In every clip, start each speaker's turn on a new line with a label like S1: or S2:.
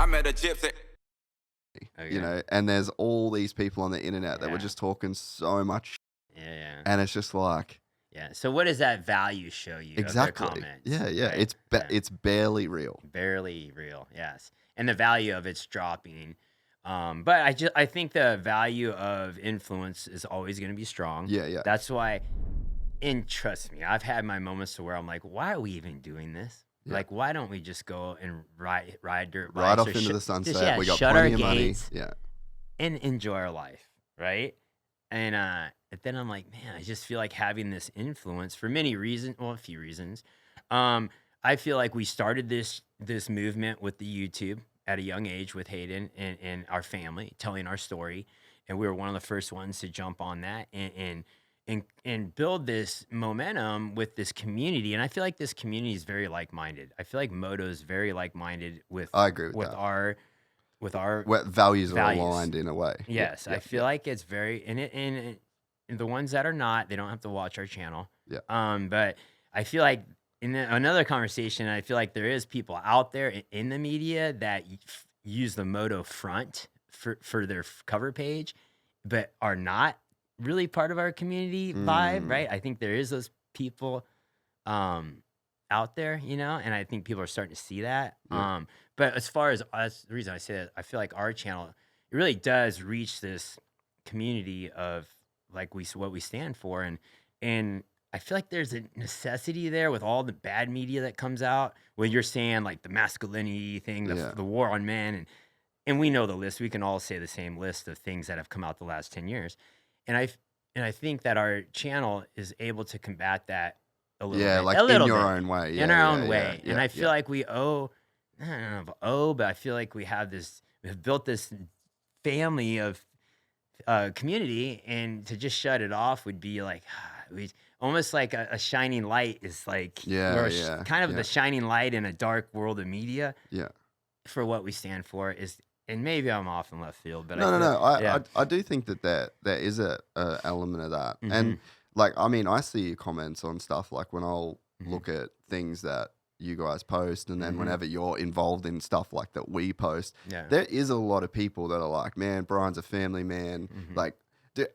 S1: I met a gypsy.
S2: You know, and there's all these people on the internet that were just talking so much.
S3: Yeah.
S2: And it's just like.
S3: Yeah. So what does that value show you?
S2: Exactly.
S3: Of their comments,
S2: Yeah.
S3: right?
S2: It's barely real.
S3: Barely real. Yes. And the value of it's dropping. But I think the value of influence is always going to be strong.
S2: Yeah.
S3: That's why, and trust me, I've had my moments to where I'm like, why are we even doing this? Yeah. Like, why don't we just go and ride dirt bikes?
S2: Right off into the sunset. We got plenty of money. Yeah.
S3: And enjoy our life, right? And then I'm like, man, I just feel like having this influence for many reasons. Well, a few reasons. I feel like we started this movement with the YouTube at a young age with Haiden and our family telling our story, and we were one of the first ones to jump on that and build this momentum with this community. And I feel like this community is very like-minded. I feel like Moto is very like-minded with.
S2: I agree with that.
S3: our
S2: values are aligned in a way.
S3: Yes, I feel like it's very and the ones that are not, they don't have to watch our channel.
S2: Yeah.
S3: But I feel like in another conversation, I feel like there is people out there in the media that use the Moto front for their cover page, but are not really part of our community vibe, right? I think there is those people out there, you know, and I think people are starting to see that. Yeah. But as far as us, the reason I say that, I feel like our channel, it really does reach this community of like what we stand for, and I feel like there's a necessity there with all the bad media that comes out when you're saying like the masculinity thing, the war on men, and we know the list. We can all say the same list of things that have come out the last 10 years, and I think that our channel is able to combat that a little bit.
S2: Like
S3: in
S2: your own way.
S3: In our own way. And I feel like we owe, I don't know if owe, but I feel like we've built this family of community, and to just shut it off would be like, almost like a shining light is like, kind of the shining light in a dark world of media. Yeah. For what we stand for is, and maybe I'm off in left field, but
S2: I do think that there is a element of that. Mm-hmm. And like, I mean, I see your comments on stuff like when I'll look at things that you guys post, and then whenever you're involved in stuff like that we post, there is a lot of people that are like, man, Brian's a family man. Like,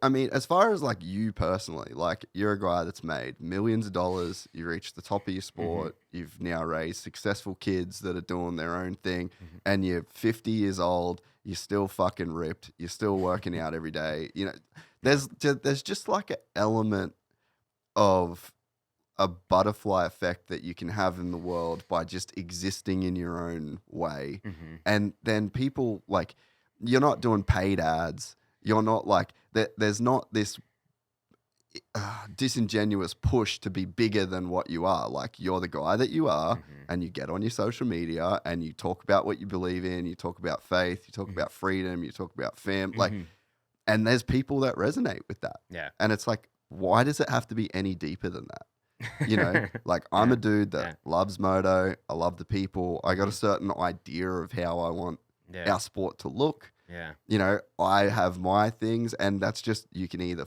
S2: I mean, as far as like you personally, like you're a guy that's made millions of dollars, you reached the top of your sport, you've now raised successful kids that are doing their own thing, and you're 50 years old, you're still fucking ripped, you're still working out every day. You know, there's just like an element of a butterfly effect that you can have in the world by just existing in your own way. And then people, like, you're not doing paid ads. You're not like, there's not this disingenuous push to be bigger than what you are. Like, you're the guy that you are, and you get on your social media and you talk about what you believe in. You talk about faith. You talk about freedom. You talk about like, and there's people that resonate with that. Yeah. And it's like, why does it have to be any deeper than that? You know, like I'm a dude that loves moto. I love the people. I got a certain idea of how I want our sport to look. Yeah. You know, I have my things, and that's just, you can either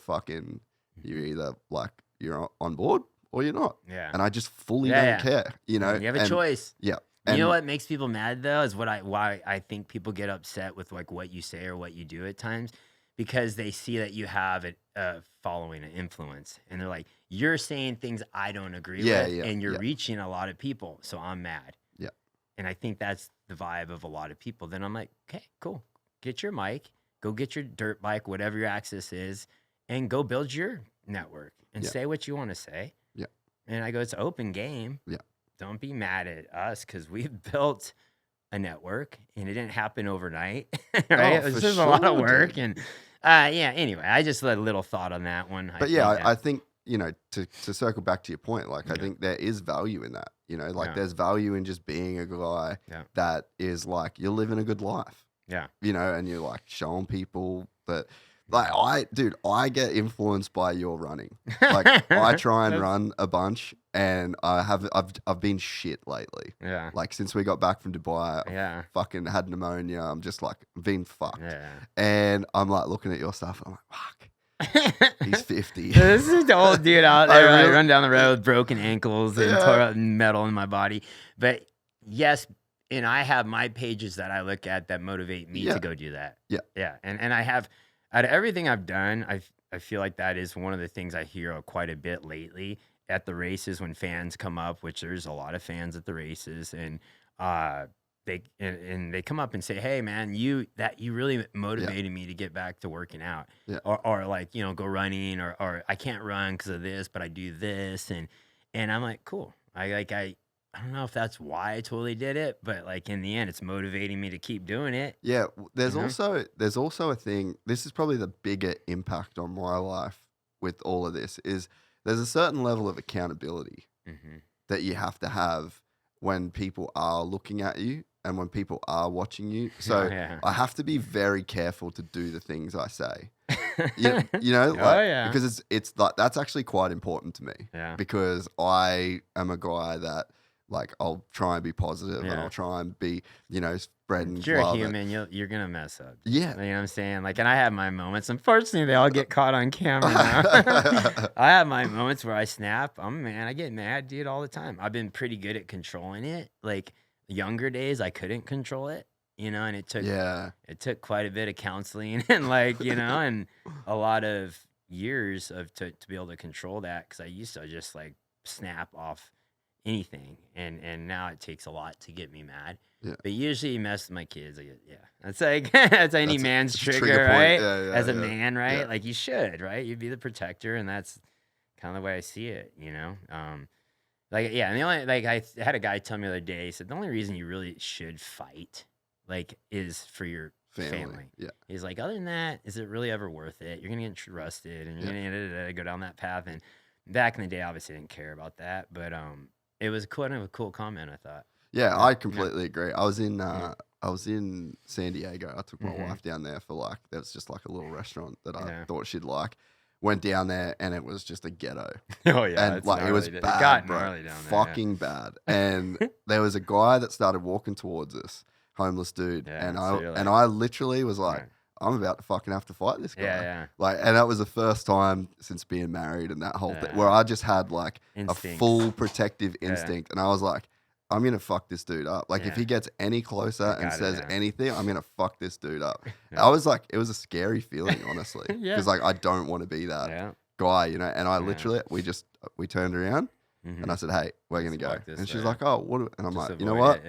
S2: you're either like, you're on board or you're not. Yeah. And I just fully don't care, you know.
S3: You have a choice.
S2: Yeah.
S3: And you know what makes people mad though is why I think people get upset with like what you say or what you do at times, because they see that you have a following, an influence, and they're like, you're saying things I don't agree with, and you're reaching a lot of people, so I'm mad. Yeah. And I think that's the vibe of a lot of people. Then I'm like, okay, cool. Get your mic, go get your dirt bike, whatever your access is, and go build your network and say what you want to say. Yeah. And I go, it's open game. Yeah. Don't be mad at us because we've built a network and it didn't happen overnight. Right? It was just a lot of work. And anyway, I just had a little thought on that one.
S2: But I think, you know, to circle back to your point, like I think there is value in that. You know, like there's value in just being a guy that is like, you're living a good life. Yeah. You know, and you're like showing people that, like, I get influenced by your running. Like, I try and run a bunch, and I've been shit lately. Yeah. Like, since we got back from Dubai, I fucking had pneumonia. I'm just like, been fucked. Yeah. And I'm like looking at your stuff, and I'm like, fuck. He's 50.
S3: This is the old dude out there. I run down the road with broken ankles and tore up metal in my body. But yes, and I have my pages that I look at that motivate me
S2: Yeah.
S3: to go do that.
S2: Yeah.
S3: Yeah. And I have, out of everything I've done, I feel like that is one of the things I hear quite a bit lately at the races when fans come up, which there's a lot of fans at the races, and they come up and say, "Hey man, you really motivated me to get back to working out."
S2: Yeah.
S3: Or like, you know, go running, or I can't run because of this, but I do this, and I'm like, cool. I don't know if that's why I totally did it, but like in the end, it's motivating me to keep doing it.
S2: Yeah, there's
S3: You know?
S2: also a thing. This is probably the bigger impact on my life with all of this is there's a certain level of accountability
S3: Mm-hmm.
S2: that you have to have when people are looking at you and when people are watching you. So
S3: yeah.
S2: I have to be very careful to do the things I say. You know, like,
S3: Oh yeah.
S2: because it's like that's actually quite important to me.
S3: Yeah.
S2: Because I am a guy that like I'll try and be positive and
S3: Yeah.
S2: I'll try and be, you know, spreading
S3: If you're a
S2: love.
S3: human, you're gonna mess up.
S2: Yeah.
S3: You know what I'm saying? Like, and I have my moments. Unfortunately, they all get caught on camera now. I have my moments where I snap. I get mad, dude, all the time. I've been pretty good at controlling it. Like younger days, I couldn't control it, you know, and it took quite a bit of counseling and like, you know, and a lot of years to be able to control that, because I used to just like snap off anything, and now it takes a lot to get me mad.
S2: Yeah.
S3: But usually you mess with my kids, I get, that's like that's any man's
S2: it's a
S3: trigger,
S2: trigger point.
S3: right?
S2: Yeah,
S3: As a
S2: yeah,
S3: man, right?
S2: yeah.
S3: Like you should, right? You'd be the protector, and that's kind of the way I see it, you know. Like yeah, and the only like I had a guy tell me the other day, he said the only reason you really should fight like is for your family.
S2: Yeah.
S3: He's like, other than that, is it really ever worth it? You're gonna get trusted, and you're gonna go down that path. And back in the day, obviously, I didn't care about that, but it was kind of a cool comment, I thought.
S2: Yeah, I completely agree. I was in San Diego. I took my wife down there for like there was just like a little restaurant that I thought she'd like. Went down there and it was just a ghetto.
S3: Oh yeah,
S2: and like it was bad,
S3: got
S2: bro.
S3: gnarly down there,
S2: Fucking bad. And there was a guy that started walking towards us, homeless dude, and I literally was like, I'm about to fucking have to fight this guy.
S3: Yeah.
S2: Like, and that was the first time since being married and that whole thing where I just had like
S3: Instincts.
S2: a full protective instinct, and I was like, I'm gonna fuck this dude up. Like, if he gets any closer and says anything, I'm gonna fuck this dude up. I was like, it was a scary feeling, honestly, because like I don't want to be that guy, you know. And I literally, we turned around, and I said, "Hey, we're gonna go." And she's like, "Oh, what?" And I'm like, "You know what?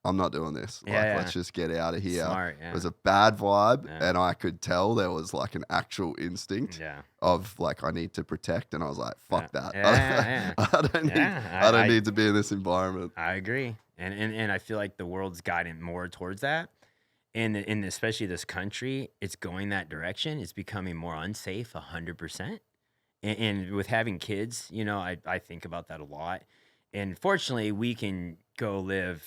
S2: I'm not doing this. Like, let's just get out of here."
S3: Smart,
S2: It was a bad vibe, and I could tell there was like an actual instinct of like I need to protect, and I was like, "Fuck that! I don't need to be in this environment."
S3: I agree, and I feel like the world's guiding more towards that, and especially this country, it's going that direction. It's becoming more unsafe, 100%. And with having kids, you know, I think about that a lot. And fortunately, we can go live,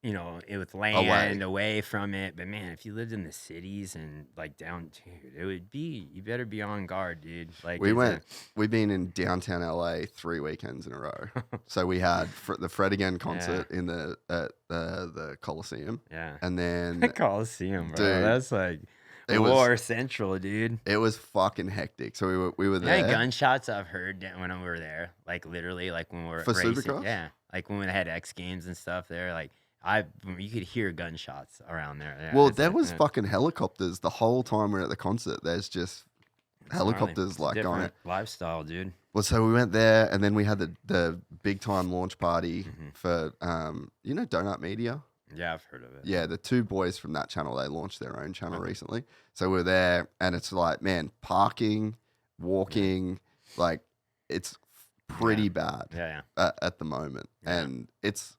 S3: you know, with land away from it. But man, if you lived in the cities and like down, dude, it would be, you better be on guard, dude. Like
S2: we've been in downtown LA 3 weekends in a row. So we had the Fred Again concert in the Coliseum.
S3: Yeah.
S2: And then
S3: the Coliseum, bro.
S2: Dude,
S3: That's like war central, dude.
S2: It was fucking hectic. So we were there.
S3: Yeah, gunshots I've heard when we were there. Like literally, like when we were
S2: for
S3: racing.
S2: Supercross?
S3: Yeah. Like when we had X Games and stuff there, like you could hear gunshots around there. Yeah,
S2: well, there was fucking helicopters the whole time we were at the concert. There's just helicopters like going.
S3: Lifestyle, dude.
S2: Well, so we went there, and then we had the big time launch party for you know, Donut Media.
S3: Yeah, I've heard of it.
S2: Yeah, the 2 boys from that channel, they launched their own channel recently. So we're there, and it's like, man, parking, walking, like it's pretty bad. At the moment, and it's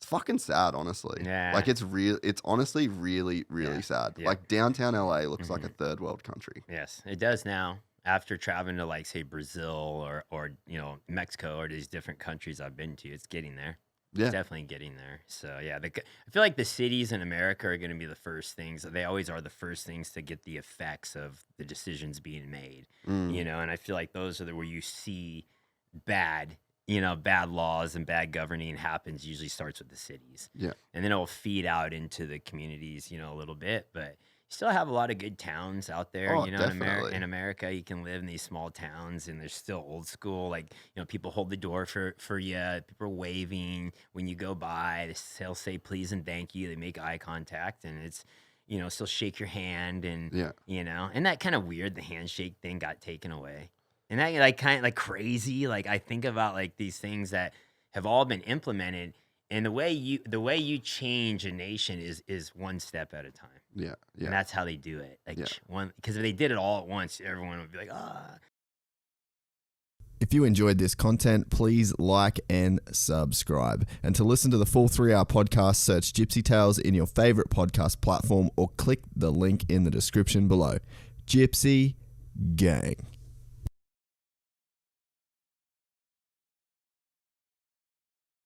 S2: fucking sad, honestly.
S3: Yeah.
S2: Like it's honestly really, really sad.
S3: Yeah.
S2: Like downtown LA looks like a third world country.
S3: Yes, it does now. After traveling to like say Brazil or you know, Mexico or these different countries I've been to, it's getting there.
S2: Yeah.
S3: It's definitely getting there. So yeah, I feel like the cities in America are going to be the first things. They always are the first things to get the effects of the decisions being made. You know, and I feel like those are where you see bad laws and bad governing happens. Usually starts with the cities.
S2: Yeah,
S3: and then it'll feed out into the communities, you know, a little bit. But still have a lot of good towns out there.
S2: Oh,
S3: You know,
S2: definitely.
S3: in America, you can live in these small towns, and they're still old school. Like, you know, people hold the door for you. People are waving when you go by. They'll say please and thank you. They make eye contact, and it's, you know, still shake your hand, and
S2: Yeah.
S3: you know, and that kind of weird. The handshake thing got taken away, and that like kind of like crazy. Like I think about like these things that have all been implemented. And the way you change a nation is one step at a time.
S2: Yeah.
S3: And
S2: Yeah.
S3: that's how they do it. Like
S2: Yeah.
S3: because if they did it all at once, everyone would be like, ah.
S1: If you enjoyed this content, please like and subscribe. And to listen to the full 3-hour podcast, search Gypsy Tales in your favorite podcast platform or click the link in the description below. Gypsy Gang.